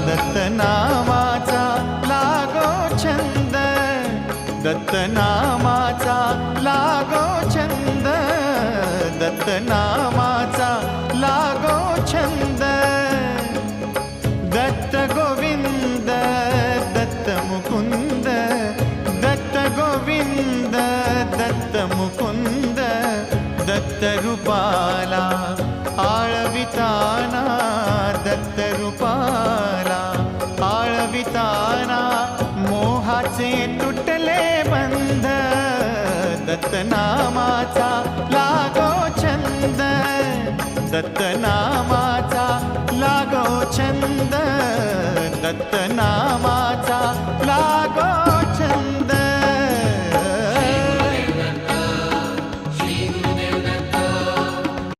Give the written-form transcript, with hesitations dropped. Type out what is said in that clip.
दत्तनामाचा लागो छंद, दत्तनामाचा लागो छंद, दत्तनामाचा लागो छंद. दत्त गोविंद दत्त मुकुंद, दत्त गोविंद दत्त मुकुंद, दत्त रूपाला आळविताना, दत्त रूपाला आळविताना मोहाचे तुटले बंध. दत्तनामाचा लागो छंद, दत्तनामाचा